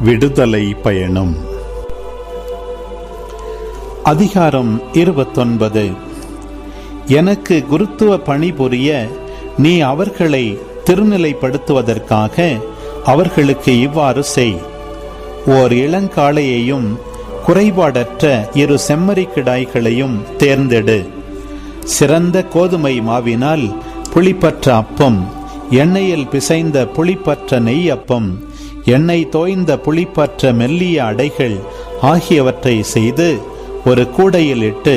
விடுதலை பயணம். அதிகாரம் 29. எனக்கு குருத்துவ பணிபுரிய நீ அவர்களை திருநிலைப்படுத்துவதற்காக அவர்களுக்கு இவ்வாறு செய். ஓர் இளங்காளையையும் குறைபாடற்ற 2 செம்மறிக்கிடாய்களையும் தேர்ந்தெடு. சிறந்த கோதுமை மாவினால் புளிப்பற்ற அப்பம், எண்ணெயில் பிசைந்த புளிப்பற்ற நெய் அப்பம், எண்ணெய் தோய்ந்த புளிப்பற்ற மெல்லிய அடைகள் ஆகியவற்றை செய்து ஒரு கூடையில் இட்டு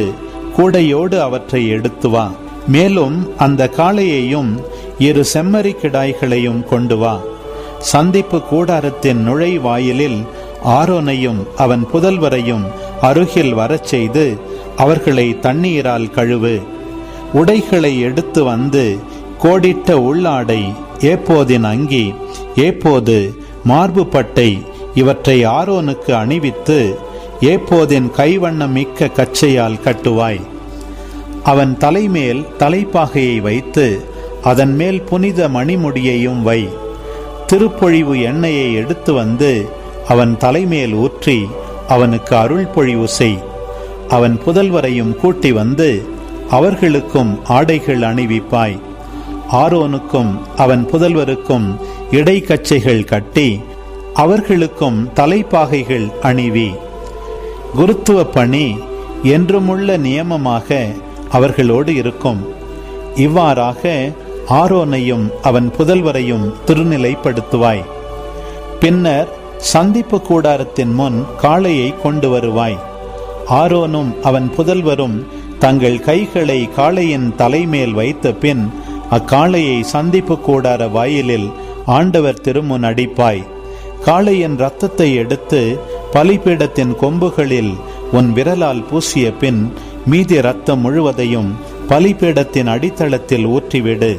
கூடையோடு அவற்றை எடுத்து வா. மேலும் அந்த காளையையும் 2 செம்மறிக்கிடாய்களையும் கொண்டு வா. சந்திப்பு கூடாரத்தின் நுழைவாயிலில் ஆரோனையும் அவன் புதல்வரையும் அருகில் வரச் செய்து அவர்களை தண்ணீரால் கழுவு. உடைகளை எடுத்து வந்து கோடிட்ட உள்ளாடை, ஏப்போதின் அங்கி, ஏப்போது, மார்பு பட்டை இவற்றை ஆரோனுக்கு அணிவித்து ஏப்போதின் கைவண்ணம் மிக்க கச்சையால் கட்டுவாய். அவன் தலைமேல் தலைப்பாகையை வைத்து அதன் மேல் புனித மணிமுடியையும் வை. திருப்பொழிவு எண்ணெயை எடுத்து வந்து அவன் தலைமேல் ஊற்றி அவனுக்கு அருள் பொழிவு செய். அவன் புதல்வரையும் கூட்டி வந்து அவர்களுக்கும் ஆடைகள் அணிவிப்பாய். ஆரோனுக்கும் அவன் புதல்வருக்கும் இடைக்கச்சைகள் கட்டி அவர்களுக்கும் தலைப்பாகைகள் அணிவி. குருத்துவ பணி என்றுமுள்ள நியமமாக அவர்களோடு இருக்கும். இவ்வாறாக ஆரோனையும் அவன் புதல்வரையும் திருநிலைப்படுத்துவாய். பின்னர் சந்திப்பு கூடாரத்தின் முன் காளையை கொண்டு வருவாய். ஆரோனும் அவன் புதல்வரும் தங்கள் கைகளை காளையின் தலைமேல் வைத்த பின் அக்காளையை சந்திப்பு கூடார வாயிலில் ஆண்டவர் திருமுன் அடிப்பாய். காளையின் இரத்தத்தை எடுத்து பலிபீடத்தின் கொம்புகளில் உன் விரலால் பூசிய பின் மீதி இரத்தம் முழுவதையும் பலிபீடத்தின் அடித்தளத்தில் ஊற்றிவிடு.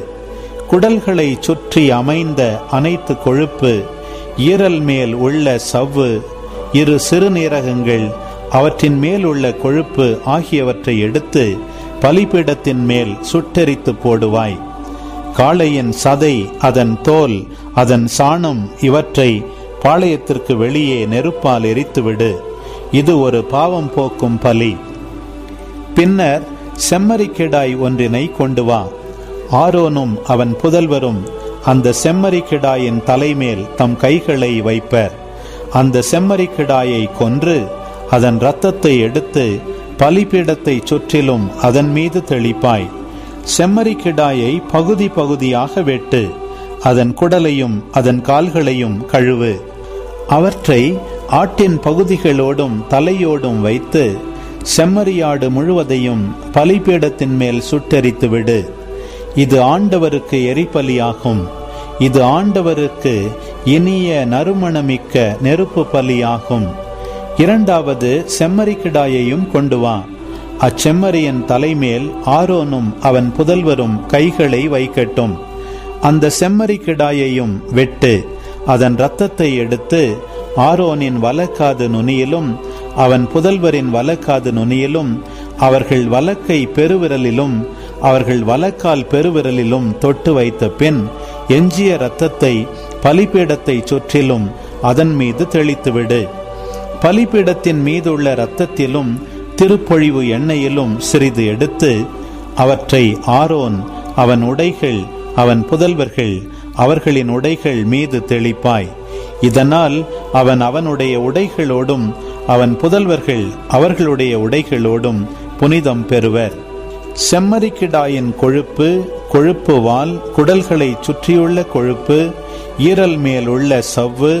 குடல்களை சுற்றி அமைந்த அனைத்து கொழுப்பு, ஈரல் மேல் உள்ள சவ்வு, 2 சிறுநீரகங்கள், அவற்றின் மேல் உள்ள கொழுப்பு ஆகியவற்றை எடுத்து பலிபீடத்தின் மேல் சுட்டெரித்து போடுவாய். காளையின் சதை, அதன் தோல், அதன் சாணம் இவற்றை பாளையத்திற்கு வெளியே நெருப்பால் எரித்துவிடு. இது ஒரு பாவம் போக்கும் பலி. பின்னர் செம்மறிக்கிடாய் ஒன்றினை கொண்டு வா. ஆரோனும் அவன் புதல்வரும் அந்த செம்மறிக்கிடாயின் தலைமேல் தம் கைகளை வைப்பர். அந்த செம்மறிக்கிடாயை கொன்று அதன் இரத்தத்தை எடுத்து பலிபீடத்தை சுற்றிலும் அதன் மீது தெளிப்பாய். செம்மறிக்கிடாயை பகுதி பகுதியாக வெட்டு. அதன் குடலையும் அதன் கால்களையும் கழுவு. அவற்றை ஆட்டின் பகுதிகளோடும் தலையோடும் வைத்து செம்மறியாடு முழுவதையும் பலிபீடத்தின் மேல் சுட்டெரித்து விடு. இது ஆண்டவருக்கு எரிபலியாகும். இது ஆண்டவருக்கு இனிய நறுமணமிக்க நெருப்பு பலியாகும். 2வது செம்மறிக்கிடாயையும் கொண்டு வா. அச்செம்மறியின் தலைமேல் ஆரோனும் அவன் புதல்வரும் கைகளை வைக்கட்டும். அந்த செம்மறிக்கிடாயையும் வெட்டு. அதன் இரத்தத்தை எடுத்து ஆரோனின் வலக்காது நுனியிலும் அவன் புதல்வரின் வலக்காது நுனியிலும் அவர்கள் வலக்கை பெருவிரலிலும் அவர்கள் வலக்கால் பெருவிரலிலும் தொட்டு வைத்த பின் எஞ்சிய இரத்தத்தை பலிபீடத்தை சுற்றிலும் அதன் மீது தெளித்துவிடு. பலிபீடத்தின் மீதுள்ள இரத்தத்திலும் திருப்பொழிவு எண்ணெயிலும் சிறிது எடுத்து அவற்றை ஆரோன், அவன் உடைகள், அவன் புதல்வர்கள், அவர்களின் உடைகள் மீது தெளிப்பாய். இதனால் அவன் அவனுடைய உடைகளோடும் அவன் புதல்வர்கள் அவர்களுடைய உடைகளோடும் புனிதம் பெறுவர். செம்மறிக்கிடாயின் கொழுப்பு, கொழுப்பு வால், குடல்களை சுற்றியுள்ள கொழுப்பு, ஈரல் மேல் உள்ள சவ்வு,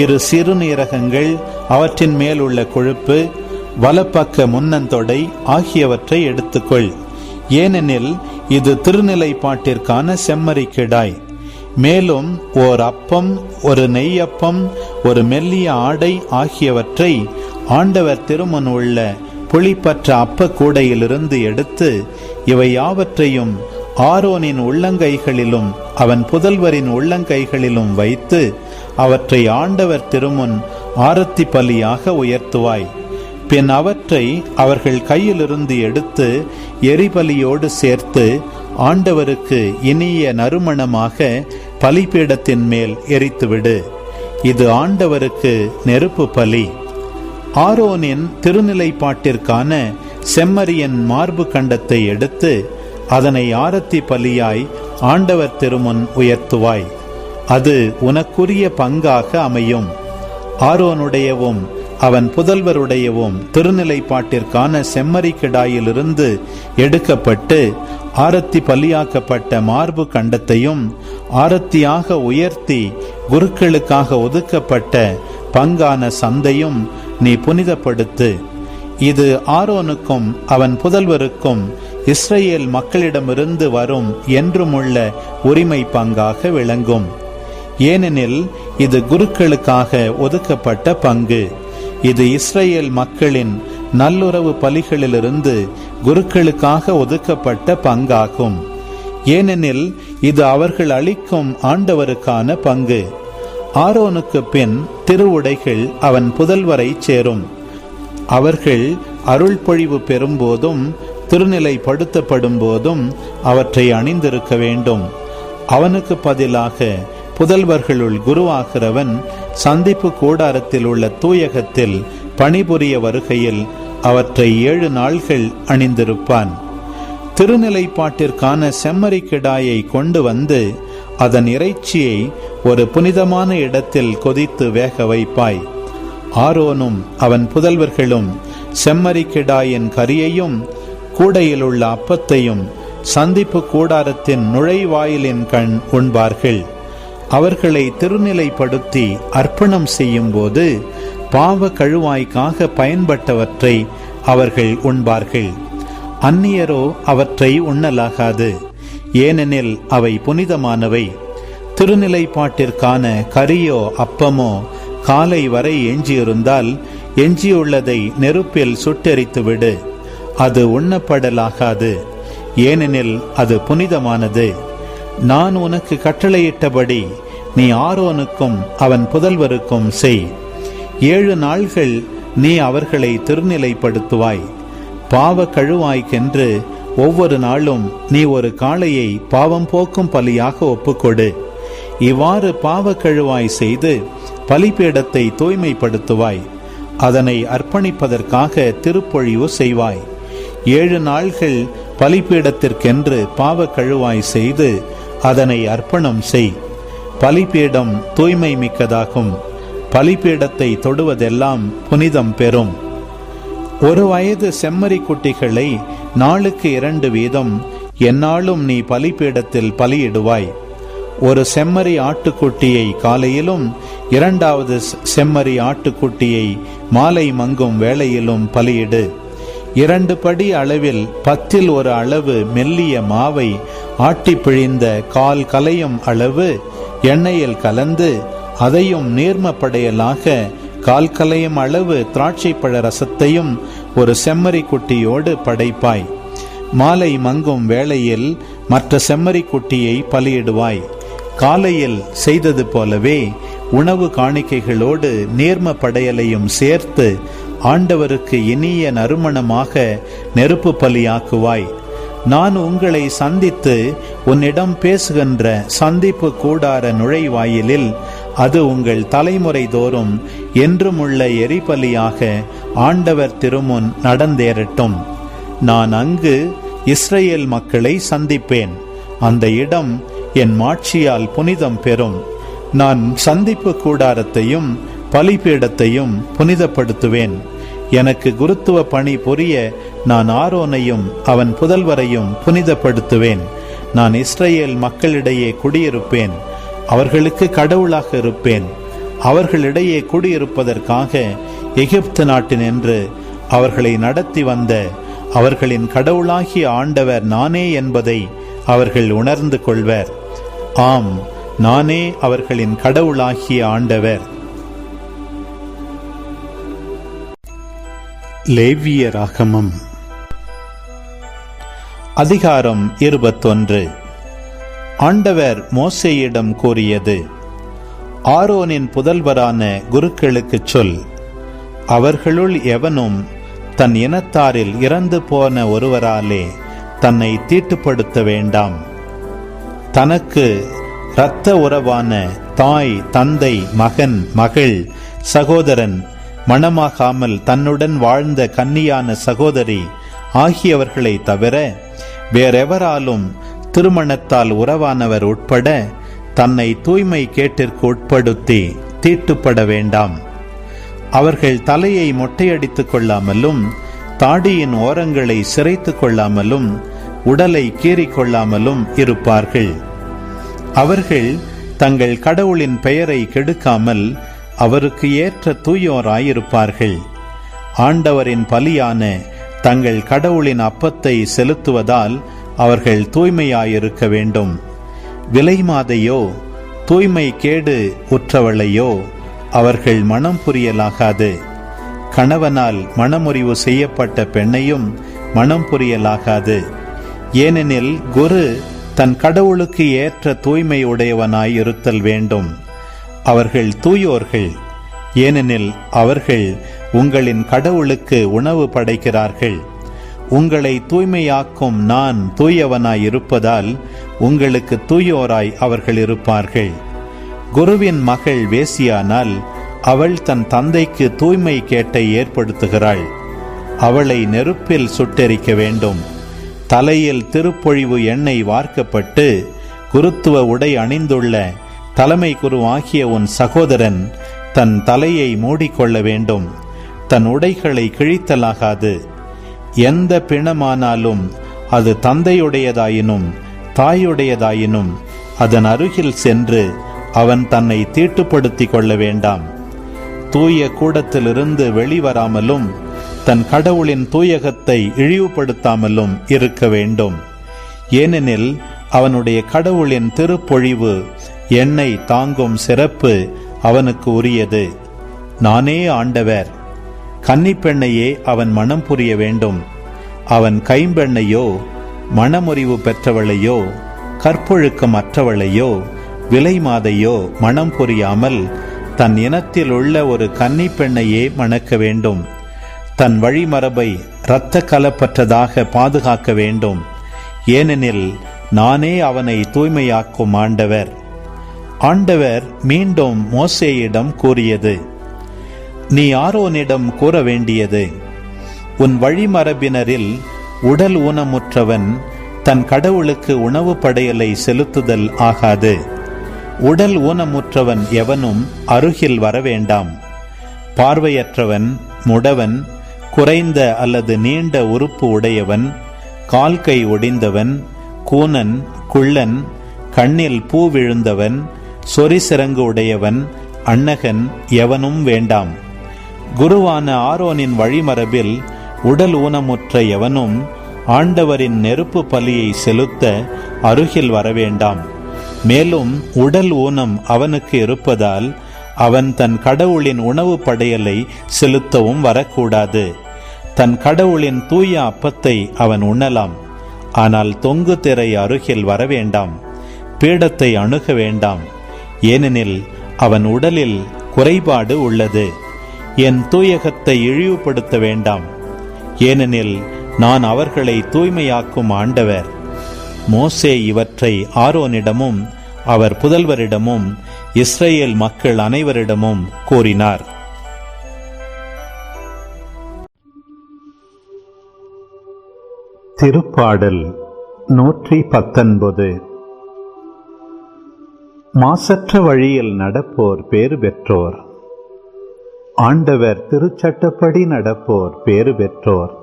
2 சிறுநீரகங்கள், அவற்றின் மேல் உள்ள கொழுப்பு, வலப்பக்க முன்னந்தொடை ஆகியவற்றை எடுத்துக்கொள். ஏனெனில் இது திருநிலைப்பாட்டிற்கான செம்மறிக்கிடாய். மேலும் ஓர் அப்பம், ஒரு நெய்யப்பம், ஒரு மெல்லிய ஆடை ஆகியவற்றை ஆண்டவர் திருமுன் உள்ள புளிப்பற்ற அப்ப கூடையிலிருந்து எடுத்து இவை யாவற்றையும் ஆரோனின் உள்ளங்கைகளிலும் அவன் புதல்வரின் உள்ளங்கைகளிலும் வைத்து அவற்றை ஆண்டவர் திருமுன் ஆரத்தி பலியாக உயர்த்துவாய். பின் அவற்றை அவர்கள் கையிலிருந்து எடுத்து எரிபலியோடு சேர்த்து ஆண்டவருக்கு இனிய நறுமணமாக பலிபீடத்தின் மேல் எரித்துவிடு. இது ஆண்டவருக்கு நெருப்பு பலி. ஆரோனின் திருநிலைப்பாட்டிற்கான செம்மறியின் மார்பு கண்டத்தை எடுத்து அதனை ஆரத்தி பலியாய் ஆண்டவர் திருமுன் உயர்த்துவாய். அது உனக்குரிய பங்காக அமையும். ஆரோனுடையவும் அவன் புதல்வருடையவும் திருநிலைப்பாட்டிற்கான செம்மறி கிடாயிலிருந்து எடுக்கப்பட்டு ஆரத்தி பலியாக்கப்பட்ட மார்பு கண்டத்தையும் ஆரத்தியாக உயர்த்தி குருக்களுக்காக ஒதுக்கப்பட்ட பங்கான சந்தையும் நீ புனிதப்படுத்து. இது ஆரோனுக்கும் அவன் புதல்வருக்கும் இஸ்ரேல் மக்களிடமிருந்து வரும் என்றுமுள்ள உரிமை பங்காக விளங்கும். ஏனெனில் இது குருக்களுக்காக ஒதுக்கப்பட்ட பங்கு. இது இஸ்ரேல் மக்களின் நல்லுறவு பலிகளிலிருந்து குருக்களுக்காக ஒதுக்கப்பட்ட பங்காகும். ஏனெனில் இது அவர்கள் அளிக்கும் ஆண்டவருக்கான பங்கு. ஆரோனுக்கு பின் திருவுடைகள் அவன் புதல்வரை சேரும். அவர்கள் அருள் பொழிவு பெறும்போதும் திருநிலைப்படுத்தப்படும் போதும் அவற்றை அணிந்திருக்க வேண்டும். அவனுக்கு பதிலாக புதல்வர்களுள் குருவாகிறவன் சந்திப்பு கூடாரத்தில் உள்ள தூயகத்தில் பணிபுரிய வருகையில் அவற்றை 7 நாள்கள் அணிந்திருப்பான். திருநிலைப்பாட்டிற்கான செம்மறி கிடாயை கொண்டு வந்து அதன் இறைச்சியை ஒரு புனிதமான இடத்தில் கொதித்து வேக வைப்பாய். ஆரோனும் அவன் புதல்வர்களும் செம்மறி கிடாயின் கரியையும் கூடையில் உள்ள அப்பத்தையும் சந்திப்பு கூடாரத்தின் நுழைவாயிலின் கண் உண்பார்கள். அவர்களை திருநிலைப்படுத்தி அர்ப்பணம் செய்யும் போது பாவ கழுவாய்க்காக பயன்பட்டவற்றை அவர்கள் உண்பார்கள். அந்நியரோ அவற்றை உண்ணலாகாது, ஏனெனில் அவை புனிதமானவை. திருநிலைப்பாட்டிற்கான கரியோ அப்பமோ காலை வரை எஞ்சியிருந்தால் எஞ்சியுள்ளதை நெருப்பில் சுட்டெரித்துவிடு. அது உண்ணப்படலாகாது, ஏனெனில் அது புனிதமானது. நான் உனக்கு கட்டளையிட்டபடி நீ ஆரோனுக்கும் அவன் புதல்வருக்கும் செய். 7 நாள்கள் நீ அவர்களை திருநிலைப்படுத்துவாய். பாவ கழுவாய்க்கென்று ஒவ்வொரு நாளும் நீ ஒரு காளையை பாவம் போக்கும் பலியாக ஒப்புக்கொடு. இவ்வாறு பாவ கழுவாய் செய்து பலிபீடத்தை தூய்மைப்படுத்துவாய். அதனை அர்ப்பணிப்பதற்காக திருப்பொழிவு செய்வாய். 7 நாள்கள் பலிபீடத்திற்கென்று பாவ கழுவாய் செய்து அதனை அர்ப்பணம் செய். பலிபீடம் தூய்மை மிக்கதாகும். பலிபீடத்தை தொடுவதெல்லாம் புனிதம் பெறும். 1 வயது செம்மறி குட்டிகளை நாளுக்கு 2 வீதம் எந்நாளும் நீ பலிபீடத்தில் பலியிடுவாய். ஒரு செம்மறி ஆட்டுக்குட்டியை காலையிலும் 2வது செம்மறி ஆட்டுக்குட்டியை மாலை மங்கும் வேளையிலும் பலியிடு. 2 படி அளவில் 10ல் 1 அளவு மெல்லிய மாவை ஆட்டி பிழிந்த 1/4 கலையும் அளவு எண்ணெயில் கலந்து அதையும் நீர்மப்படையலாக 1/4 கலையும் அளவு திராட்சை பழ ரசத்தையும் ஒரு செம்மறி குட்டியோடு படைப்பாய். மாலை மங்கும் வேளையில் மற்ற செம்மறி குட்டியை பலியிடுவாய். காலையில் செய்தது போலவே உணவு காணிக்கைகளோடு நீர்ம படையலையும் சேர்த்து ஆண்டவருக்கு இனிய நறுமணமாக நெருப்பு பலியாக்குவாய். நான் உங்களை சந்தித்து உன்னிடம் பேசுகின்ற சந்திப்பு கூடார நுழைவாயிலில் அது உங்கள் தலைமுறை தோறும் என்றும் உள்ள எரிபலியாக ஆண்டவர் திருமுன் நடந்தேறட்டும். நான் அங்கு இஸ்ரேல் மக்களை சந்திப்பேன். அந்த இடம் என் மாட்சியால் புனிதம் பெறும். நான் சந்திப்பு கூடாரத்தையும் பலிபீடத்தையும் புனிதப்படுத்துவேன். எனக்கு குருத்துவ பணி புரிய நான் ஆரோனையும் அவன் புதல்வரையும் புனிதப்படுத்துவேன். நான் இஸ்ரேல் மக்களிடையே குடியிருப்பேன். அவர்களுக்கு கடவுளாக இருப்பேன். அவர்களிடையே குடியிருப்பதற்காக எகிப்து நாட்டினின்று அவர்களை நடத்தி வந்த அவர்களின் கடவுளாகிய ஆண்டவர் நானே என்பதை அவர்கள் உணர்ந்து கொள்வர். ஆம், நானே அவர்களின் கடவுளாகிய ஆண்டவர். லேவியராகமம் அதிகாரம் 21. ஆண்டவர் மோசேயிடம் கூறியது: ஆரோனின் புதல்வரான குருக்களுக்கு சொல், அவர்களுள் எவனும் தன் இனத்தாரில் இறந்து போன ஒருவராலே தன்னை தீட்டுப்படுத்த வேண்டாம். தனக்கு இரத்த உறவான தாய், தந்தை, மகன், மகள், சகோதரன், மணமாகாமல் தன்னுடன் வாழ்ந்த கன்னியான சகோதரி ஆகியவர்களை தவிர வேறெவராலும் திருமணத்தால் உறவானவர் உட்பட தன்னை தூய்மை கேட்டிற்கு உட்படுத்தி தீட்டுப்பட வேண்டாம். அவர்கள் தலையை மொட்டையடித்துக் கொள்ளாமலும் தாடியின் ஓரங்களை சிரைத்து கொள்ளாமலும் உடலை கீறிக்கொள்ளாமலும் இருப்பார்கள். அவர்கள் தங்கள் கடவுளின் பெயரை கெடுக்காமல் அவருக்கு ஏற்ற தூயோராயிருப்பார்கள். ஆண்டவரின் பலியான தங்கள் கடவுளின் அப்பத்தை செலுத்துவதால் அவர்கள் தூய்மையாயிருக்க வேண்டும். விலைமாதையோ தூய்மை கேடு உற்றவளையோ அவர்கள் மனம் புரியலாகாது. கணவனால் மனமுறிவு செய்யப்பட்ட பெண்ணையும் மனம் புரியலாகாது. ஏனெனில் குரு தன் கடவுளுக்கு ஏற்ற தூய்மை உடையவனாய் இருத்தல் வேண்டும். அவர்கள் தூயோர்கள், ஏனெனில் அவர்கள் உங்களின் கடவுளுக்கு உணவு படைக்கிறார்கள். உங்களை தூய்மையாக்கும் நான் தூயவனாய் இருப்பதால் உங்களுக்கு தூயோராய் அவர்கள் இருப்பார்கள். குருவின் மகள் வேசியானால் அவள் தன் தந்தைக்கு தூய்மை கேட்டை ஏற்படுத்துகிறாள். அவளை நெருப்பில் சுட்டெரிக்க வேண்டும். தலையில் திருப்பொழிவு எண்ணெய் வார்க்கப்பட்டு குருத்துவ உடை அணிந்துள்ள தலைமை குரு ஆகிய உன் சகோதரன் தன் தலையை மூடிக்கொள்ள வேண்டும். தன் உடைகளை கிழித்தலாகாது. எந்த பிணமானாலும் அது தந்தையுடையதாயினும் தாயுடையதாயினும் அதன் அருகில் சென்று அவன் தன்னை தீட்டுப்படுத்திக் கொள்ள வேண்டாம். தூய கூடத்திலிருந்து வெளிவராமலும் தன் கடவுளின் தூயகத்தை இழிவுபடுத்தாமலும் இருக்க வேண்டும். ஏனெனில் அவனுடைய கடவுளின் திருப்பொழிவு எண்ணெய் தாங்கும் சிறப்பு அவனுக்கு உரியது. நானே ஆண்டவர். கன்னிப்பெண்ணையே அவன் மனம் புரிய வேண்டும். அவன் கைம்பெண்ணையோ மனமுறிவு பெற்றவளையோ கற்பொழுக்கம் அற்றவளையோ விலைமாதையோ மனம் புரியாமல் தன் இனத்தில் உள்ள ஒரு கன்னிப்பெண்ணையே மணக்க வேண்டும். தன் வழிமரபை இரத்த கலப்பற்றதாக பாதுகாக்க வேண்டும். ஏனெனில் நானே அவனை தூய்மையாக்கும் ஆண்டவர். ஆண்டவர் மீண்டும் மோசேயிடம் கூறியது, நீ ஆரோனிடம் கூற வேண்டியது, உன் வழிமரபினரில் உடல் ஊனமுற்றவன் தன் கடவுளுக்கு உணவு படையலை செலுத்துதல் ஆகாது. உடல் ஊனமுற்றவன் எவனும் அருகில் வரவேண்டாம். பார்வையற்றவன், முடவன், குறைந்த அல்லது நீண்ட உறுப்பு உடையவன், கால் கை ஒடிந்தவன், கூனன், குள்ளன், கண்ணில் பூ விழுந்தவன், சொரிசிறங்கு உடையவன், அன்னகன் எவனும் வேண்டாம். குருவான ஆரோனின் வழிமரபில் உடல் ஊனமுற்ற எவனும் ஆண்டவரின் நெருப்பு பலியை செலுத்த அருகில் வரவேண்டாம். மேலும் உடல் ஊனம் அவனுக்கு இருப்பதால் அவன் தன் கடவுளின் உணவு படையலை செலுத்தவும் வரக்கூடாது. தன் கடவுளின் தூய அப்பத்தை அவன் உண்ணலாம். ஆனால் தொங்கு திரை அருகில் வரவேண்டாம். பீடத்தை அணுக வேண்டாம். ஏனெனில் அவன் உடலில் குறைபாடு உள்ளது. என் தூயகத்தை இழிவுபடுத்த வேண்டாம். ஏனெனில் நான் அவர்களை தூய்மையாக்கும் ஆண்டவர். மோசே இவற்றை ஆரோனிடமும் அவர் புதல்வரிடமும் இஸ்ரேல் மக்கள் அனைவரிடமும் கூறினார். திருப்பாடல் 119. மாசற்ற வழியில் நடப்போர் பேறு பெற்றோர். ஆண்டவர் திருச்சட்டப்படி நடப்போர் பேறு பெற்றோர்.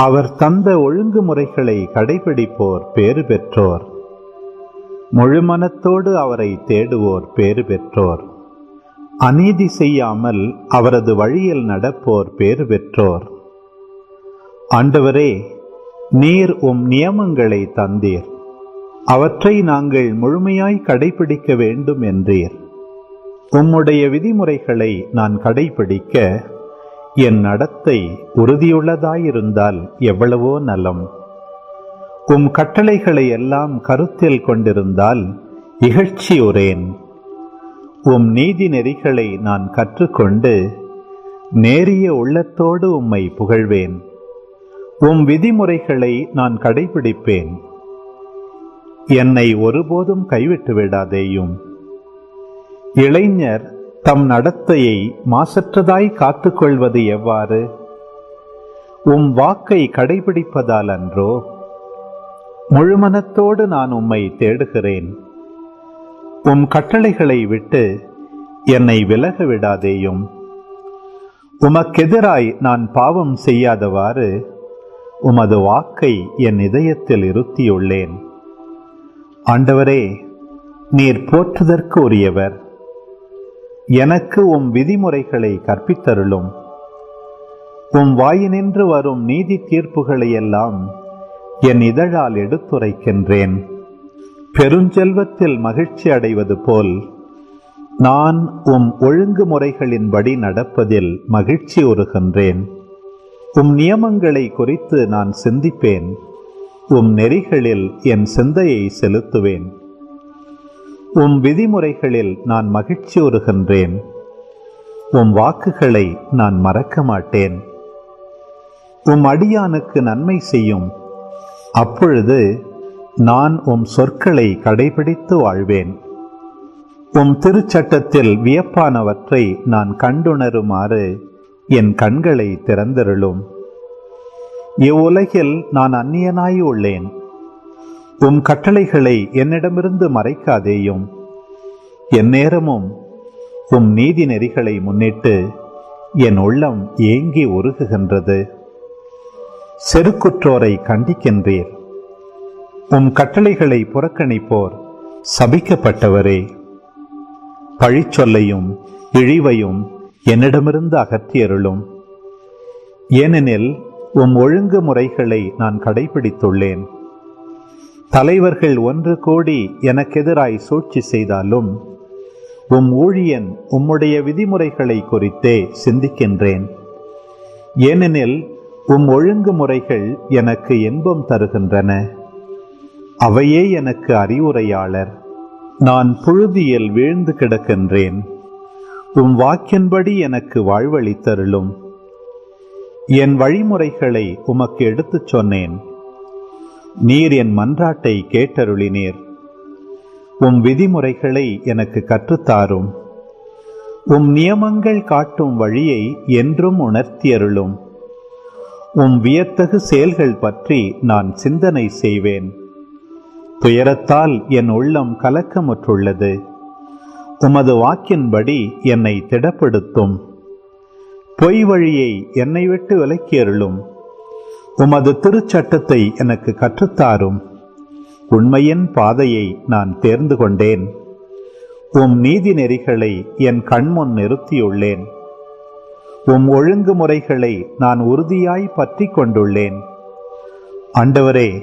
அவர் தந்த ஒழுங்குமுறைகளை கடைபிடிப்போர் பேறு பெற்றோர். முழுமனத்தோடு அவரை தேடுவோர் பேறு பெற்றோர். அநீதி செய்யாமல் அவரது வழியில் நடப்போர் பேறு பெற்றோர். ஆண்டவரே, நீர் உம் நியமங்களை தந்தீர். அவற்றை நாங்கள் முழுமையாய் கடைபிடிக்க வேண்டும் என்றீர். உம்முடைய விதிமுறைகளை நான் கடைபிடிக்க என் நடத்தை உறுதியுள்ளதாயிருந்தால் எவ்வளவோ நலம். உம் கட்டளைகளை எல்லாம் கருத்தில் கொண்டிருந்தால் இகழ்ச்சியுறேன். உம் நீதி நெறிகளை நான் கற்றுக்கொண்டு நேரிய உள்ளத்தோடு உம்மை புகழ்வேன். உம் விதிமுறைகளை நான் கடைபிடிப்பேன். என்னை ஒருபோதும் கைவிட்டு விடாதேயும். இளைஞர் தம் நடத்தையை மாசற்றதாய் காத்துக்கொள்வது எவ்வாறு? உம் வாக்கை கடைபிடிப்பதால் அன்றோ? முழுமனத்தோடு நான் உம்மை தேடுகிறேன். உம் கட்டளைகளை விட்டு என்னை விலக விடாதேயும். உமக்கெதிராய் நான் பாவம் செய்யாதவாறு உமது வாக்கை என் இதயத்தில் இருத்தியுள்ளேன். ஆண்டவரே, நீர் போற்றுதற்கு உரியவர். எனக்கு உம் விதிமுறைகளை கற்பித்தருளும். உம் வாயினின்று வரும் நீதி தீர்ப்புகளை எல்லாம் என் இதழால் எடுத்துரைக்கின்றேன். பெருஞ்செல்வத்தில் மகிழ்ச்சி அடைவது போல் நான் உம் ஒழுங்குமுறைகளின்படி நடப்பதில் மகிழ்ச்சி உறுகின்றேன். உம் நியமங்களை குறித்து நான் சிந்திப்பேன். உம் நெறிகளில் என் சிந்தையை செலுத்துவேன். உம் விதிமுறைகளில் நான் மகிழ்ச்சி உறுகின்றேன். உம் வாக்குகளை நான் மறக்க மாட்டேன். உம் அடியானுக்கு நன்மை செய்யும். அப்பொழுது நான் உம் சொற்களை கடைபிடித்து வாழ்வேன். உம் திருச்சட்டத்தில் வியப்பானவற்றை நான் கண்டுணருமாறு என் கண்களை திறந்தருளும். இவ்வுலகில் நான் அந்நியனாய் உள்ளேன். உம் கட்டளைகளை என்னிடமிருந்து மறைக்காதேயும். எந்நேரமும் உம் நீதி நெறிகளை முன்னிட்டு என் உள்ளம் ஏங்கி உருகுகின்றது. செருக்குற்றோரை கண்டிக்கின்றீர். உம் கட்டளைகளை புறக்கணிப்போர் சபிக்கப்பட்டவரே. பழிச்சொல்லையும் இழிவையும் என்னிடமிருந்து அகற்றியருளும். ஏனெனில் உம் ஒழுங்கு முறைகளை நான் கடைபிடித்துள்ளேன். தலைவர்கள் ஒன்று கூடி எனக்கெதிராய் சூழ்ச்சி செய்தாலும் உம் ஊழியன் உம்முடைய விதிமுறைகளை குறித்தே சிந்திக்கின்றேன். ஏனெனில் உம் ஒழுங்குமுறைகள் எனக்கு இன்பம் தருகின்றன. அவையே எனக்கு அறிவுரையாளர். நான் புழுதியில் வீழ்ந்து கிடக்கின்றேன். உம் வாக்கின்படி எனக்கு வாழ்வளித்தருளும். என் வழிமுறைகளை உமக்கு எடுத்துச் சொன்னேன். நீர் என் மன்றாட்டை கேட்டருளினீர். உம் விதிமுறைகளை எனக்கு கற்றுத்தாரும். உம் நியமங்கள் காட்டும் வழியை என்றும் உணர்த்தியருளும். உம் வியத்தகு செயல்கள் பற்றி நான் சிந்தனை செய்வேன். துயரத்தால் என் உள்ளம் கலக்கமுற்றுள்ளது. உமது வாக்கின்படி என்னை திடப்படுத்தும். பொய் வழியை என்னை விட்டு விலக்கியருளும். உமது திருச்சட்டத்தை எனக்கு கற்றுத்தாரும். உண்மையின் பாதையை நான் தேர்ந்து கொண்டேன். உம் நீதி நெறிகளை என் கண்முன் நிறுத்தியுள்ளேன். உம் ஒழுங்குமுறைகளை நான் உறுதியாய் பற்றி கொண்டுள்ளேன். ஆண்டவரே,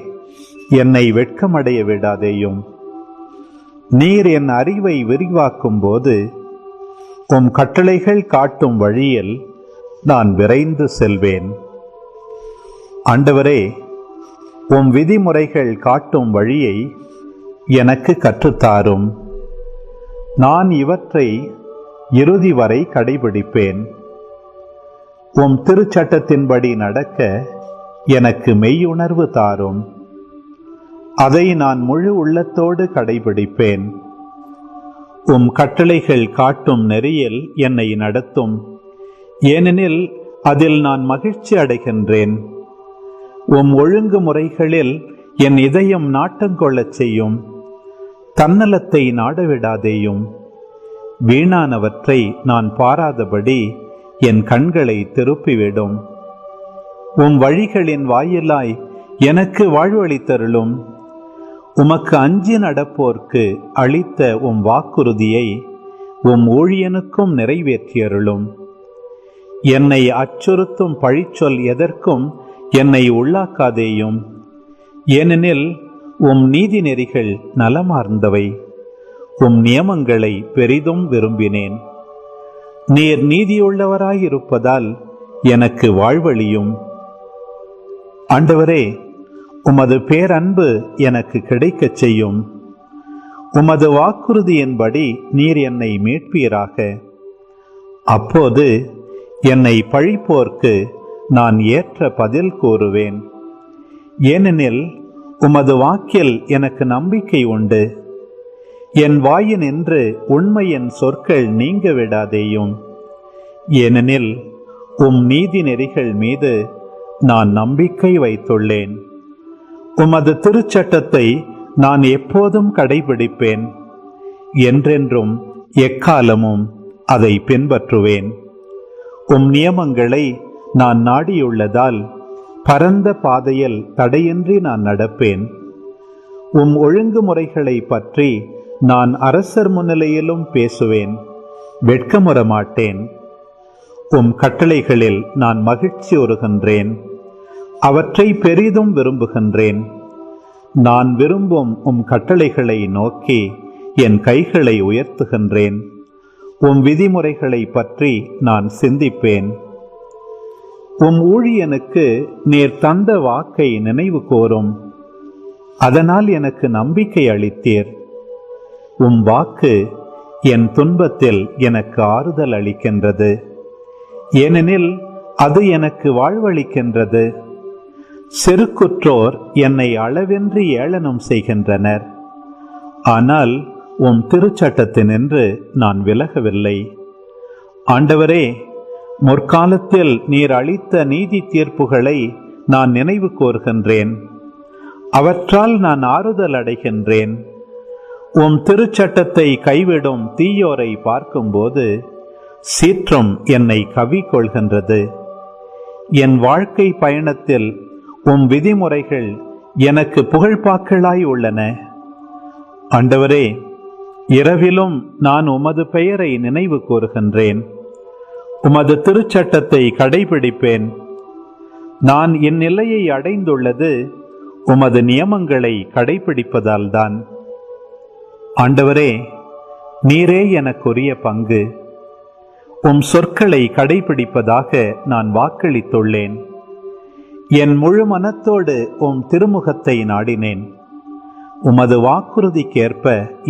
என்னை வெட்கமடைய விடாதேயும். நீர் என் அறிவை விரிவாக்கும் போது உம் கட்டளைகள் காட்டும் வழியில் நான் விரைந்து செல்வேன். ஆண்டவரே, உம் விதிமுறைகள் காட்டும் வழியை எனக்கு கற்றுத்தாரும். நான் இவற்றை இறுதி வரை கடைபிடிப்பேன். உம் திருச்சட்டத்தின்படி நடக்க எனக்கு மெய்யுணர்வு தாரும். அதை நான் முழு உள்ளத்தோடு கடைபிடிப்பேன். உம் கட்டளைகள் காட்டும் நெறியில் என்னை நடத்தும். ஏனெனில் அதில் நான் மகிழ்ச்சி அடைகின்றேன். உம் ஒழுங்குமுறைகளில் என் இதயம் நாட்டங்கொள்ளச் செய்யும். தன்னலத்தை நாடவிடாதேயும். வீணானவற்றை நான் பாராதபடி என் கண்களை திருப்பிவிடும். உம் வழிகளின் வாயிலாய் எனக்கு வாழ்வளித்தருளும். உமக்கு அஞ்சி நடப்போர்க்கு அளித்த உம் வாக்குறுதியை உம் ஊழியனுக்கும் நிறைவேற்றியருளும். என்னை அச்சுறுத்தும் பழிச்சொல் எதற்கும் என்னை உள்ளாக்காதேயும். ஏனெனில் உம் நீதி நெறிகள் நலமார்ந்தவை. உம் நியமங்களை பெரிதும் விரும்பினேன். நீர் நீதியுள்ளவராயிருப்பதால் எனக்கு வாழ்வளியும். ஆண்டவரே, உமது பேரன்பு எனக்கு கிடைக்கச் செய்யும். உமது வாக்குறுதியின்படி நீர் என்னை மீட்பீராக. அப்போது என்னை பழிப்போர்க்கு நான் ஏற்ற பதில் கூறுவேன். ஏனெனில் உமது வாக்கில் எனக்கு நம்பிக்கை உண்டு. என் வாயினின்று உண்மையின் சொற்கள் நீங்க விடாதேயும். ஏனெனில் உம் நீதி நெறிகள் மீது நான் நம்பிக்கை வைத்துள்ளேன். உமது திருச்சட்டத்தை நான் எப்போதும் கடைபிடிப்பேன். என்றென்றும் எக்காலமும் அதை பின்பற்றுவேன். உம் நியமங்களை நான் நாடியுள்ளதால் பரந்த பாதையில் தடையின்றி நான் நடப்பேன். உம் ஒழுங்குமுறைகளை பற்றி நான் அரசர் முன்னிலையிலும் பேசுவேன், வெட்கமுற மாட்டேன். உம் கட்டளைகளில் நான் மகிழ்ச்சி உறுகின்றேன், அவற்றை பெரிதும் விரும்புகின்றேன். நான் விரும்பும் உம் கட்டளைகளை நோக்கி என் கைகளை உயர்த்துகின்றேன். உம் விதிமுறைகளை பற்றி நான் சிந்திப்பேன். உம் ஊழியனுக்கு நீர் தந்த வாக்கை நினைவு கூரும். அதனால் எனக்கு நம்பிக்கை அளித்தீர். உம் வாக்கு என் துன்பத்தில் எனக்கு ஆறுதல் அளிக்கின்றது. ஏனெனில் அது எனக்கு வாழ்வளிக்கின்றது. செருக்குற்றோர் என்னை அளவின்றி ஏளனம் செய்கின்றனர். ஆனால் உம் திருச்சட்டத்தினின்று நான் விலகவில்லை. ஆண்டவரே, முற்காலத்தில் நீர் அளித்த நீதி தீர்ப்புகளை நான் நினைவு கூர்கின்றேன். அவற்றால் நான் ஆறுதல் அடைகின்றேன். உம் திருச்சட்டத்தை கைவிடும் தீயோரை பார்க்கும்போது சீற்றம் என்னை கவிக்கொள்கின்றது. என் வாழ்க்கை பயணத்தில் உம் விதிமுறைகள் எனக்கு புகழ்பாக்களாய் உள்ளன. ஆண்டவரே, இரவிலும் நான் உமது பெயரை நினைவு கூறுகின்றேன். உமது திருச்சட்டத்தை கடைபிடிப்பேன். நான் என் நிலையை அடைந்துள்ளது உமது நியமங்களை கடைபிடிப்பதால்தான். ஆண்டவரே, நீரே எனக்குரிய பங்கு. உம் சொற்களை கடைபிடிப்பதாக நான் வாக்களித்துள்ளேன். என் முழு மனத்தோடு உம் திருமுகத்தை நாடினேன். உமது வாக்குறுதிக்கேற்ப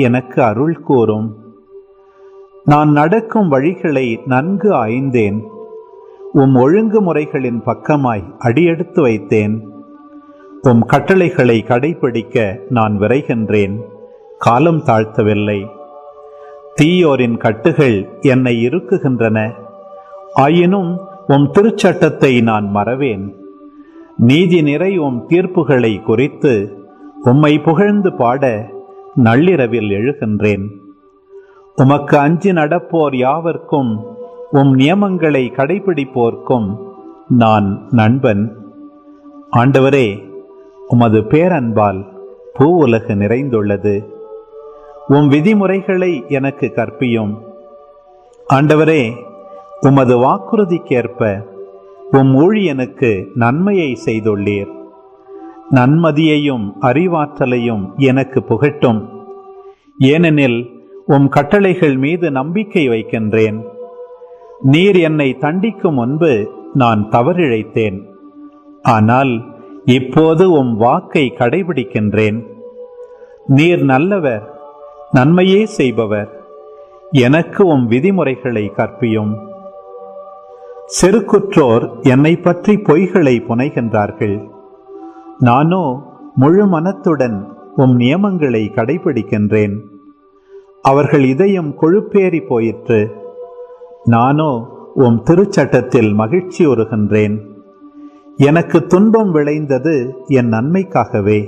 எனக்கு அருள் கூரும். நான் நடக்கும் வழிகளை நன்கு ஆய்ந்தேன். உம் ஒழுங்குமுறைகளின் பக்கமாய் அடியெடுத்து வைத்தேன். உம் கட்டளைகளை கடைபிடிக்க நான் விரைகின்றேன், காலம் தாழ்த்தவில்லை. தீயோரின் கட்டுகள் என்னை இறுக்குகின்றன. ஆயினும் உம் திருச்சட்டத்தை நான் மறவேன். நீதி நிறை உம் தீர்ப்புகளை குறித்து உம்மை புகழ்ந்து பாட நள்ளிரவில் எழுகின்றேன். உமக்கு அஞ்சி நடப்போர் யாவர்க்கும் உம் நியமங்களை கடைபிடிப்போர்க்கும் நான் நண்பன். ஆண்டவரே, உமது பேரன்பால் பூவுலகு நிறைந்துள்ளது. உம் விதிமுறைகளை எனக்கு கற்பியும். ஆண்டவரே, உமது வாக்குறுதிக்கேற்ப உம் ஊழியனுக்கு நன்மையை செய்துள்ளீர். நன்மதியையும் அறிவாற்றலையும் எனக்கு புகட்டும். ஏனெனில் உம் கட்டளைகள் மீது நம்பிக்கை வைக்கின்றேன். நீர் என்னை தண்டிக்கும் முன்பு நான் தவறிழைத்தேன். ஆனால் இப்போது உம் வாக்கை கடைபிடிக்கின்றேன். நீர் நல்லவர், நன்மையே செய்பவர். எனக்கு உம் விதிமுறைகளை கற்பியும். செருக்குற்றோர் என்னை பற்றி பொய்களை புனைகின்றார்கள். நானோ முழு மனத்துடன் உம் நியமங்களை கடைபிடிக்கின்றேன். அவர்கள் இதயம் கொழுப்பேறி போயிற்று. நானோ உம் திருச்சட்டத்தில் மகிழ்ச்சி உறுகின்றேன். எனக்கு துன்பம் விளைந்தது என் நன்மைக்காகவே.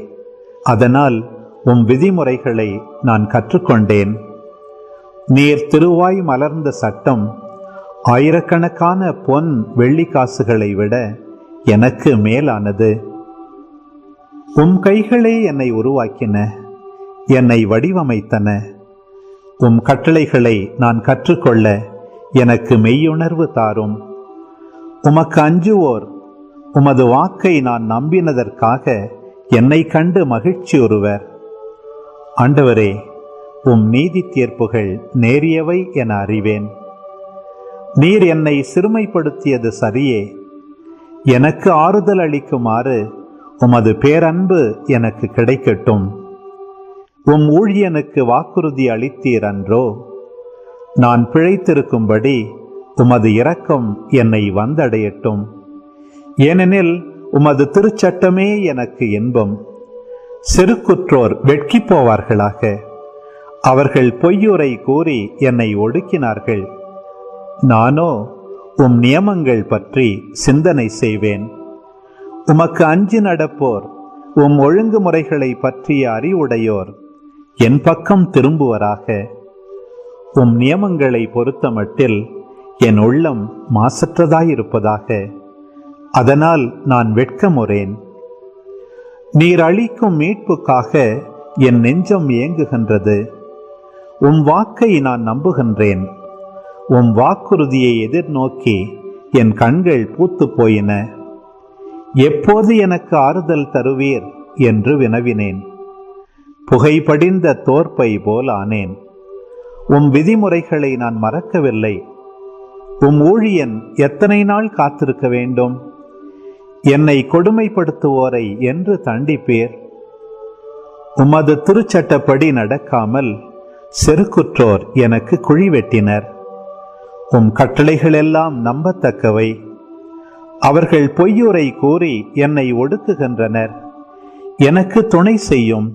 அதனால் உம் விதிமுறைகளை நான் கற்றுக்கொண்டேன். நீர் திருவாய் மலர்ந்த சட்டம் ஆயிரக்கணக்கான பொன் வெள்ளி காசுகளை விட எனக்கு மேலானது. உம் கைகளே என்னை உருவாக்கின, என்னை வடிவமைத்தன. உம் கட்டளைகளை நான் கற்றுக்கொள்ள எனக்கு மெய்யுணர்வு தாரும். உமக்கு அஞ்சுவோர் உமது வாக்கை நான் நம்பினதற்காக என்னை கண்டு மகிழ்ச்சியுறுவர். ஆண்டவரே, உம் நீதி தீர்ப்புகள் நேரியவை என அறிவேன். நீர் என்னை சிறுமைப்படுத்தியது சரியே. எனக்கு ஆறுதல் அளிக்குமாறு உமது பேரன்பு எனக்கு கிடைக்கட்டும். உம் ஊழியனுக்கு வாக்குறுதி அளித்தீர் அன்றோ? நான் பிழைத்திருக்கும்படி உமது இரக்கம் என்னை வந்தடையட்டும். ஏனெனில் உமது திருச்சட்டமே எனக்கு இன்பம். செருக்குற்றோர் வெட்கி போவார்களாக. அவர்கள் பொய்யுரை கூறி என்னை ஒடுக்கினார்கள். நானோ உம் நியமங்கள் பற்றி சிந்தனை செய்வேன். உமக்கு அஞ்சி நடப்போர், உம் ஒழுங்குமுறைகளை பற்றிய அறிவுடையோர் என் பக்கம் திரும்புவராக. உம் நியமங்களை பொறுத்தமட்டில் என் உள்ளம் மாசற்றதாயிருப்பதாக. அதனால் நான் வெட்கமுறேன். நீர் அளிக்கும் மீட்புக்காக என் நெஞ்சம் ஏங்குகின்றது. உம் வாக்கை நான் நம்புகின்றேன். உம் வாக்குறுதியை எதிர்நோக்கி என் கண்கள் பூத்து போயின. எப்போது எனக்கு ஆறுதல் தருவீர் என்று வினவினேன். புகைபடிந்த தோற்பை போல் ஆனேன். உம் விதிமுறைகளை நான் மறக்கவில்லை. உம் ஊழியன் எத்தனை நாள் காத்திருக்க வேண்டும்? என்னை கொடுமைப்படுத்துவோரை என்று தண்டிப்பீர். உமது திருச்சட்டப்படி நடக்காமல் செருக்குற்றோர் எனக்கு குழி வெட்டினர். உம் கட்டளைகளெல்லாம் நம்பத்தக்கவை. அவர்கள் பொய்யுரை கூறி என்னை ஒடுக்குகின்றனர். எனக்கு துணை செய்யும்.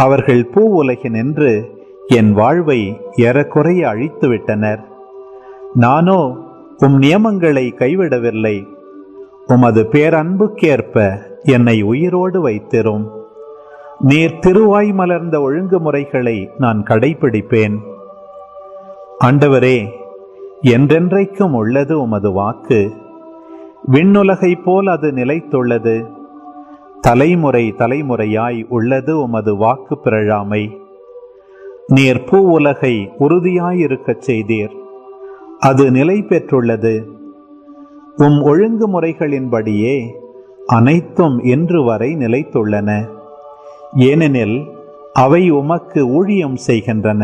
அவர்கள் பூ உலகினின்று என் வாழ்வை ஏறக்குறைய அழித்துவிட்டனர். நானோ உம் நியமங்களை கைவிடவில்லை. உமது பேரன்புக்கேற்ப என்னை உயிரோடு வைத்திரும். நீர் திருவாய் மலர்ந்த ஒழுங்குமுறைகளை நான் கடைபிடிப்பேன். ஆண்டவரே, என்றென்றைக்கும் உள்ளது உமது வாக்கு. விண்ணுலகை போல் அது நிலைத்துள்ளது. தலைமுறை தலைமுறையாய் உள்ளது உமது வாக்கு பிறழாமை. நீர் பூ உலகை உறுதியாயிருக்கச் செய்தீர். அது நிலை பெற்றுள்ளது. உம் ஒழுங்குமுறைகளின்படியே அனைத்தும் இன்று வரை நிலைத்துள்ளன. ஏனெனில் அவை உமக்கு ஊழியம் செய்கின்றன.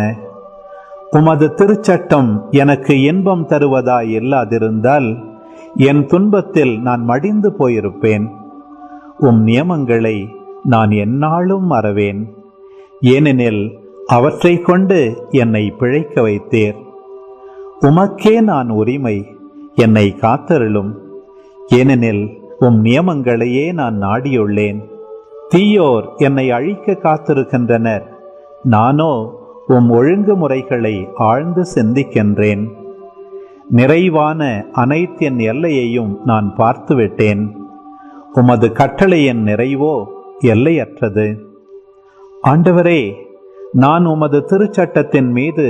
உமது திருச்சட்டம் எனக்கு இன்பம் தருவதாய் இல்லாதிருந்தால் என் துன்பத்தில் நான் மடிந்து போயிருப்பேன். உம் நியமங்களை நான் எந்நாளும் மறவேன். ஏனெனில் அவற்றை கொண்டு என்னை பிழைக்க வைத்தீர். உமக்கே நான் உரிமை. என்னை காத்தருளும். ஏனெனில் உம் நியமங்களையே நான் நாடியுள்ளேன். தீயோர் என்னை அழிக்க காத்திருக்கின்றனர். நானோ உம் ஒழுங்குமுறைகளை ஆழ்ந்து சிந்திக்கின்றேன். நிறைவான அனைத்தின் எல்லையையும் நான் பார்த்துவிட்டேன். உமது கட்டளையின் நிறைவோ எல்லையற்றது. ஆண்டவரே, நான் உமது திருச்சட்டத்தின் மீது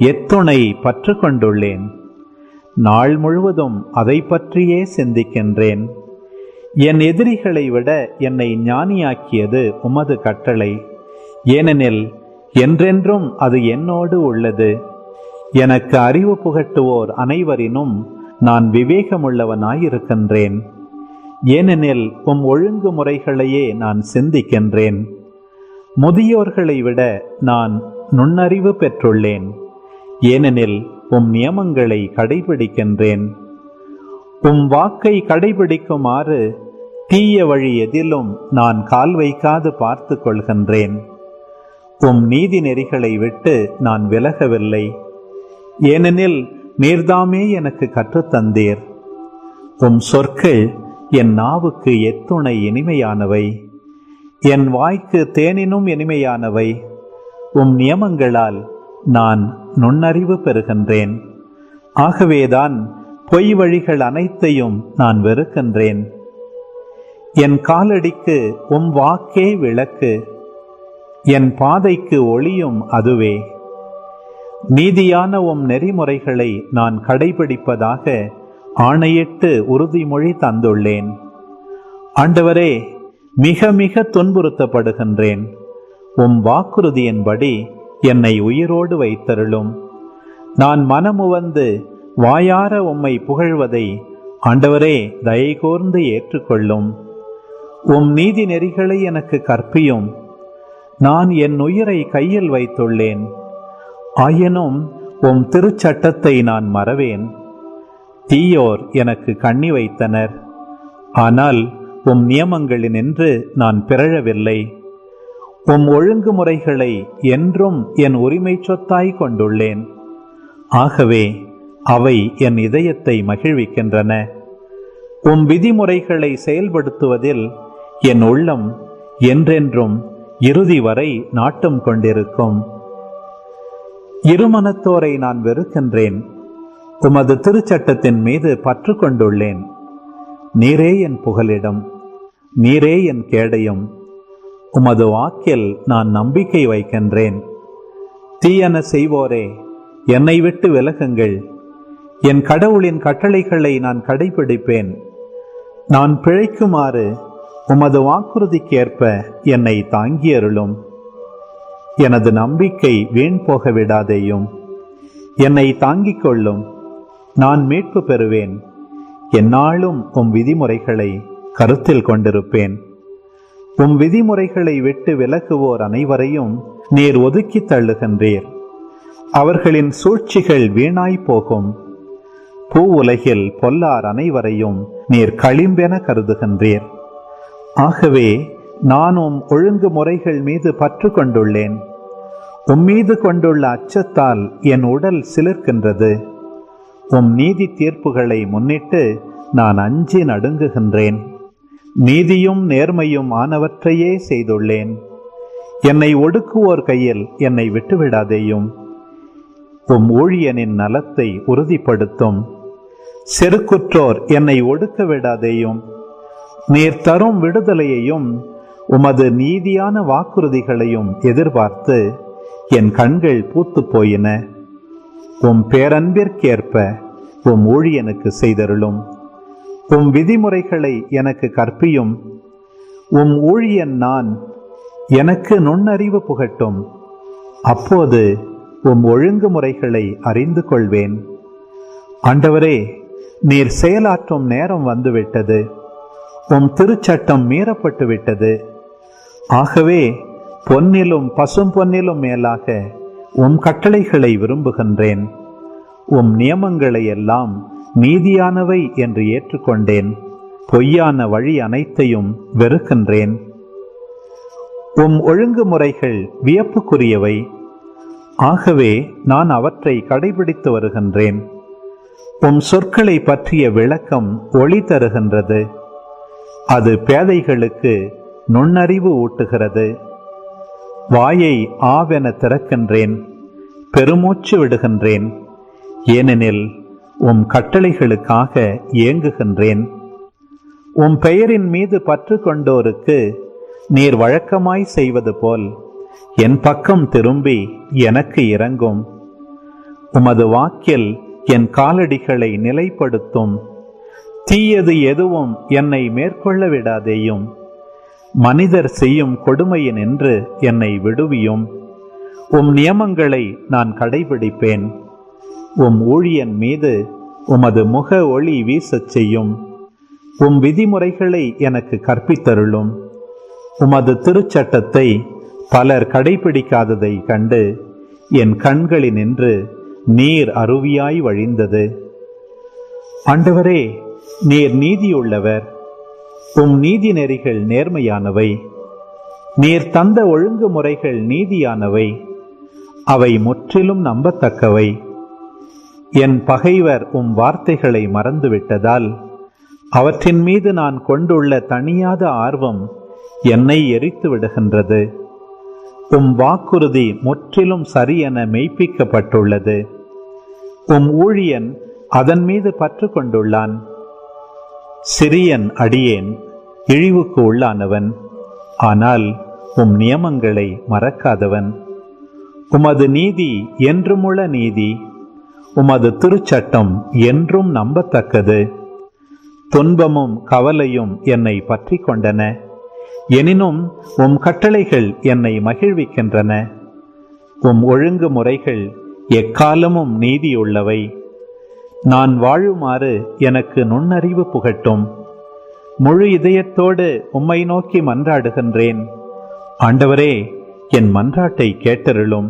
எத்துணை பற்று கொண்டுள்ளேன். நாள் முழுவதும் அதை பற்றியே சிந்திக்கின்றேன். என் எதிரிகளை விட என்னை ஞானியாக்கியது உமது கட்டளை. ஏனெனில் என்றென்றும் அது என்னோடு உள்ளது. எனக்கு அறிவு புகட்டுவோர் அனைவரினும் நான் விவேகமுள்ளவனாயிருக்கின்றேன். ஏனெனில் உம் ஒழுங்குமுறைகளையே நான் சிந்திக்கின்றேன். முதியோர்களை விட நான் நுண்ணறிவு பெற்றுள்ளேன். ஏனெனில் உம் நியமங்களை கடைபிடிக்கின்றேன். உம் வாக்கை கடைபிடிக்குமாறு தீய வழி எதிலும் நான் கால் வைக்காது பார்த்து கொள்கின்றேன். உம் நீதி நெறிகளை விட்டு நான் விலகவில்லை. ஏனெனில் நீர்தாமே எனக்கு கற்றுத்தந்தீர். உம் சொற்கள் என் நாவுக்கு எத்துணை இனிமையானவை. என் வாய்க்கு தேனினும் இனிமையானவை. உம் நியமங்களால் நான் நுண்ணறிவு பெறுகின்றேன். ஆகவேதான் பொய் வழிகள் அனைத்தையும் நான் வெறுக்கின்றேன். என் காலடிக்கு உம் வாக்கே விளக்கு. என் பாதைக்கு ஒளியும் அதுவே. நீதியான உம் நெறிமுறைகளை நான் கடைபிடிப்பதாக ஆணையிட்டு உறுதிமொழி தந்துள்ளேன். ஆண்டவரே, மிக மிக துன்புறுத்தப்படுகின்றேன். உம் வாக்குறுதியின்படி என்னை உயிரோடு வைத்தருளும். நான் மனமுவந்து வாயார உம்மை புகழ்வதை ஆண்டவரே தயை கூர்ந்து ஏற்றுக்கொள்ளும். உம் நீதி நெறிகளை எனக்கு கற்பியும். நான் என் உயிரை கையில் வைத்துள்ளேன். ஆயினும் உம் திருச்சட்டத்தை நான் மறவேன். தீயோர் எனக்கு கண்ணி வைத்தனர். ஆனால் உம் நியமங்களினின்று நான் பிறழவில்லை. உம் ஒழுங்குமுறைகளை என்றும் என் உரிமை சொத்தாய் கொண்டுள்ளேன். ஆகவே அவை என் இதயத்தை மகிழ்விக்கின்றன. உம் விதிமுறைகளை செயல்படுத்துவதில் என் உள்ளம் என்றென்றும் இறுதி வரை நாட்டம் கொண்டிருக்கும். இருமனத்தோரை நான் வெறுக்கின்றேன். உமது திருச்சட்டத்தின் மீது பற்று கொண்டுள்ளேன். நீரே என் புகலிடம், நீரே என் கேடயம். உமது வாக்கில் நான் நம்பிக்கை வைக்கின்றேன். தீயன செய்வோரே, என்னை விட்டு விலகுங்கள். என் கடவுளின் கட்டளைகளை நான் கடைபிடிப்பேன். நான் பிழைக்குமாறு உமது வாக்குறுதிக்கேற்ப என்னை தாங்கியருளும். எனது நம்பிக்கை வீண் போக விடாதேயும். என்னை தாங்கிக் கொள்ளும். நான் மீட்பு பெறுவேன். எந்நாளும் உம் விதிமுறைகளை கருத்தில் கொண்டிருப்பேன். உம் விதிமுறைகளை விட்டு விலகுவோர் அனைவரையும் நீர் ஒதுக்கி தள்ளுகின்றீர். அவர்களின் சூழ்ச்சிகள் வீணாய் போகும். பூ உலகில் பொல்லார் அனைவரையும் நீர் களிம்பென கருதுகின்றீர். ஆகவே நானும் ஒழுங்குமுறைகள் மீது பற்று கொண்டுள்ளேன். உம்மீது கொண்டுள்ள அச்சத்தால் என் உடல் சிலிர்க்கின்றது. உம் நீதி தீர்ப்புகளை முன்னிட்டு நான் அஞ்சி நடுங்குகின்றேன். நீதியும் நேர்மையும் ஆனவற்றையே செய்துள்ளேன். என்னை ஒடுக்குவோர் கையில் என்னை விட்டுவிடாதேயும். உம் ஊழியனின் நலத்தை உறுதிப்படுத்தும். செருக்குற்றோர் என்னை ஒடுக்க விடாதேயும். நீர் தரும் விடுதலையையும் உமது நீதியான வாக்குறுதிகளையும் எதிர்பார்த்து என் கண்கள் பூத்து போயின. உம் பேரன்பிற்கேற்ப உம் ஊழியனுக்கு செய்தருளும். உம் விதிமுறைகளை எனக்கு கற்பியும். உம் ஊழியன் நான், எனக்கு நுண்ணறிவு புகட்டும். அப்போது உம் ஒழுங்குமுறைகளை அறிந்து கொள்வேன். ஆண்டவரே, நீர் செயலாற்றும் நேரம் வந்துவிட்டது. உம் திருச்சட்டம் மீறப்பட்டு விட்டது. ஆகவே பொன்னிலும் பசும் பொன்னிலும் மேலாக உம் கட்டளைகளை விரும்புகின்றேன். உம் நியமங்களை எல்லாம் நீதியானவை என்று ஏற்றுக்கொண்டேன். பொய்யான வழி அனைத்தையும் வெறுக்கின்றேன். உம் ஒழுங்குமுறைகள் வியப்புக்குரியவை. ஆகவே நான் அவற்றை கடைபிடித்து வருகின்றேன். உம் சொற்களை பற்றிய விளக்கம் ஒளி தருகின்றது. அது பேதைகளுக்கு நுண்ணறிவு ஊட்டுகிறது. வாயை ஆவென திறக்கின்றேன், பெருமூச்சு விடுகின்றேன். ஏனெனில் உம் கட்டளைகளுக்காக ஏங்குகின்றேன். உம் பெயரின் மீது பற்று கொண்டோருக்கு நீர் வழக்கமாய் செய்வது போல் என் பக்கம் திரும்பி எனக்கு இரங்கும். உமது வாக்கில் என் காலடிகளை நிலைப்படுத்தும். தீயது எதுவும் என்னை மேற்கொள்ள விடாதேயும். மனிதர் செய்யும் கொடுமையினின்று என்னை விடுவியும். உம் நியமங்களை நான் கடைபிடிப்பேன். உம் ஊழியன் மீது உமது முக ஒளி வீசச் செய்யும். உம் விதிமுறைகளை எனக்கு கற்பித்தருளும். உமது திருச்சட்டத்தை பலர் கடைபிடிக்காததை கண்டு என் கண்களினின்று நீர் அருவியாய் வழிந்தது. ஆண்டவரே, நீர் நீதியுள்ளவர். உம் நீதி நெறிகள் நேர்மையானவை. நீர் தந்த ஒழுங்குமுறைகள் நீதியானவை. அவை முற்றிலும் நம்பத்தக்கவை. என் பகைவர் உம் வார்த்தைகளை மறந்துவிட்டதால் அவற்றின் மீது நான் கொண்டுள்ள தணியாத ஆர்வம் என்னை எரித்து விடுகின்றது. உம் வாக்குறுதி முற்றிலும் சரியென மெய்ப்பிக்கப்பட்டுள்ளது. உம் ஊழியன் அதன் மீது பற்று கொண்டுள்ளான். சிறியன் அடியேன், இழிவுக்கு உள்ளானவன். ஆனால் உம் நியமங்களை மறக்காதவன். உமது நீதி என்றுமுள்ள நீதி. உமது திருச்சட்டம் என்றும் நம்பத்தக்கது. துன்பமும் கவலையும் என்னை பற்றி கொண்டன. எனினும் உம் கட்டளைகள் என்னை மகிழ்விக்கின்றன. உம் ஒழுங்குமுறைகள் எக்காலமும் நீதியுள்ளவை. நான் வாழுமாறு எனக்கு நுண்ணறிவு புகட்டும். முழு இதயத்தோடு உம்மை நோக்கி மன்றாடுகின்றேன். ஆண்டவரே, என் மன்றாட்டை கேட்டருளும்.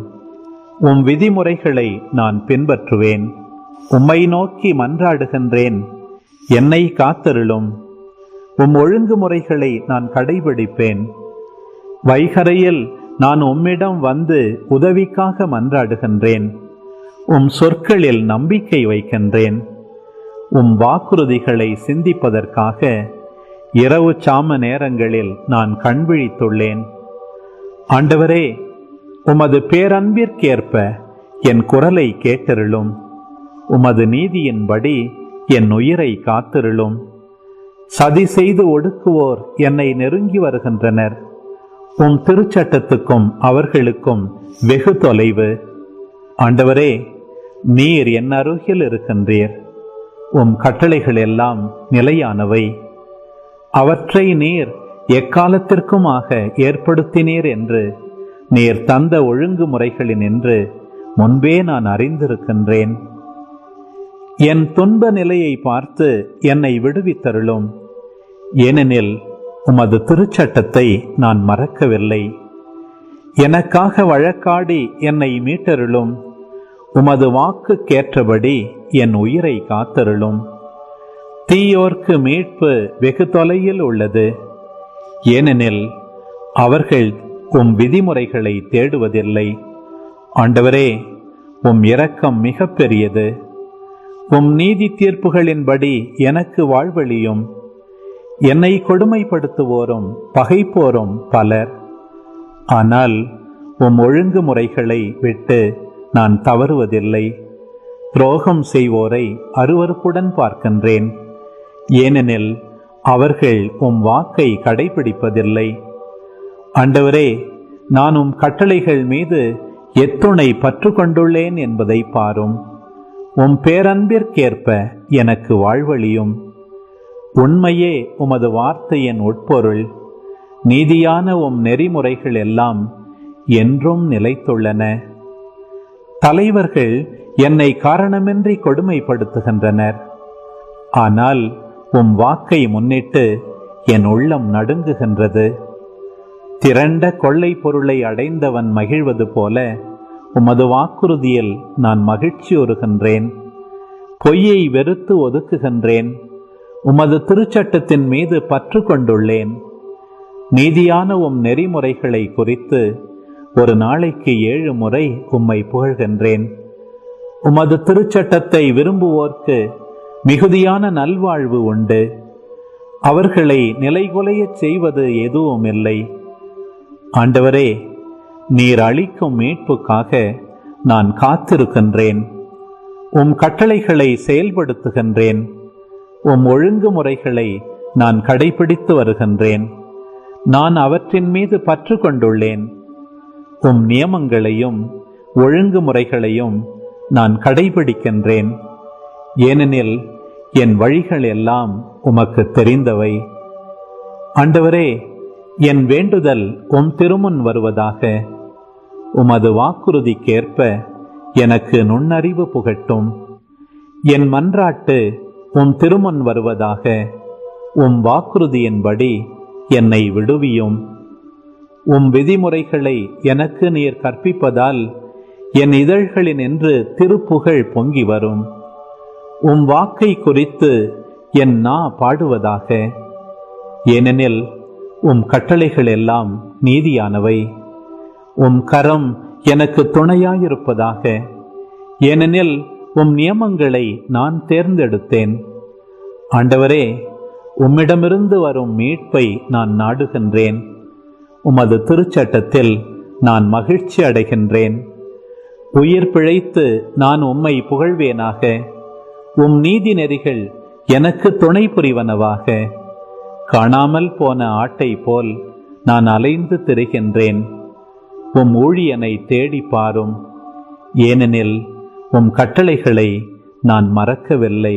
உம் விதிமுறைகளை நான் பின்பற்றுவேன். உம்மை நோக்கி மன்றாடுகின்றேன், என்னை காத்தருளும். உம் ஒழுங்குமுறைகளை நான் கடைபிடிப்பேன். வைகரையில் நான் உம்மிடம் வந்து உதவிக்காக மன்றாடுகின்றேன். உம் சொற்களில் நம்பிக்கை வைக்கின்றேன். உம் வாக்குறுதிகளை சிந்திப்பதற்காக இரவு சாம நேரங்களில் நான் கண் விழித்துள்ளேன். ஆண்டவரே, உமது பேரன்பிற்கேற்ப என் குரலை கேட்டருளும். உமது நீதியின்படி என் உயிரை காத்திருளும். சதி செய்து ஒடுக்குவோர் என்னை நெருங்கி வருகின்றனர். உம் திருச்சட்டத்துக்கும் அவர்களுக்கும் வெகு தொலைவு. ஆண்டவரே, நீர் என் அருகில் இருக்கின்றீர். உம் கட்டளைகள் எல்லாம் நிலையானவை. அவற்றை நீர் எக்காலத்திற்குமாக ஏற்படுத்தினீர் என்று நீர் தந்த ஒழுங்குமுறைகளினின்று முன்பே நான் அறிந்திருக்கின்றேன். என் துன்ப நிலையை பார்த்து என்னை விடுவித்தருளும். ஏனெனில் உமது திருச்சட்டத்தை நான் மறக்கவில்லை. எனக்காக வழக்காடி என்னை மீட்டருளும். உமது வாக்குக்கேற்றபடி என் உயிரை காத்தருளும். தீயோர்க்கு மீட்பு வெகு தொலையில் உள்ளது. ஏனெனில் அவர்கள் உம் விதிமுறைகளை தேடுவதில்லை. ஆண்டவரே, உம் இரக்கம் மிக பெரியது. உம் நீதி தீர்ப்புகளின்படி எனக்கு வாழ்வழியும். என்னை கொடுமைப்படுத்துவோரும் பகைப்போரும் பலர். ஆனால் உம் ஒழுங்குமுறைகளை விட்டு நான் தவறுவதில்லை. துரோகம் செய்வோரை அருவருப்புடன் பார்க்கின்றேன். ஏனெனில் அவர்கள் உம் வாக்கை கடைபிடிப்பதில்லை. ஆண்டவரே, நான் உம் கட்டளைகள் மீது எத்துணை பற்று கொண்டுள்ளேன் என்பதை பாரும். உம் பேரன்பிற்கேற்ப எனக்கு வாழ்வழியும். உண்மையே உமது வார்த்தையின் உட்பொருள். நீதியான உம் நெறிமுறைகள் எல்லாம் என்றும் நிலைத்துள்ளன. தலைவர்கள் என்னை காரணமின்றி கொடுமைப்படுத்துகின்றனர். ஆனால் உம் வாக்கை முன்னிட்டு என் உள்ளம் நடுங்குகின்றது. திரண்ட கொள்ளை பொருளை அடைந்தவன் மகிழ்வது போல உமது வாக்குறுதியில் நான் மகிழ்ச்சியுறுகின்றேன். பொய்யை வெறுத்து ஒதுக்குகின்றேன். உமது திருச்சட்டத்தின் மீது பற்று கொண்டுள்ளேன். நீதியான உம் நெறிமுறைகளை குறித்து ஒரு நாளைக்கு 7 முறை உம்மை புகழ்கின்றேன். உமது திருச்சட்டத்தை விரும்புவோர்க்கு மிகுதியான நல்வாழ்வு உண்டு. அவர்களை நிலைகுலையச் செய்வது எதுவும் இல்லை. ஆண்டவரே, நீர் அளிக்கும் மீட்புக்காக நான் காத்திருக்கின்றேன். உம் கட்டளைகளை செயல்படுத்துகின்றேன். உம் ஒழுங்குமுறைகளை நான் கடைபிடித்து வருகின்றேன். நான் அவற்றின் மீது பற்று கொண்டுள்ளேன். உம் நியமங்களையும் ஒழுங்குமுறைகளையும் நான் கடைபிடிக்கின்றேன். ஏனெனில் என் வழிகள் எல்லாம் உமக்கு தெரிந்தவை. ஆண்டவரே, என் வேண்டுதல் உம் திருமுன் வருவதாக. உமது வாக்குறுதிக்கேற்ப எனக்கு நுண்ணறிவு புகட்டும். என் மன்றாட்டு உம் திருமுன் வருவதாக. உம் வாக்குறுதியின்படி என்னை விடுவியும். உம் விதிமுறைகளை எனக்கு நீர் கற்பிப்பதால் என் இதழ்களினின்று திருப்புகழ் பொங்கி வரும். உம் வாக்கை குறித்து என் நா பாடுவதாக. ஏனெனில் உம் கட்டளைகள் எல்லாம் நீதியானவை. உம் கரம் எனக்கு துணையாயிருப்பதாக. ஏனெனில் உம் நியமங்களை நான் தேர்ந்தெடுத்தேன். ஆண்டவரே, உம்மிடமிருந்து வரும் மீட்பை நான் நாடுகின்றேன். உமது திருச்சட்டத்தில் நான் மகிழ்ச்சி அடைகின்றேன். உயிர் பிழைத்து நான் உம்மை புகழ்வேனாக. உம் நீதி நெறிகள் எனக்கு துணை புரிவனவாக. காணாமல் போன ஆட்டை போல் நான் அலைந்து திரிகின்றேன். உம் ஊழியனை தேடி பாரும். ஏனெனில் உம் கட்டளைகளை நான் மறக்கவில்லை.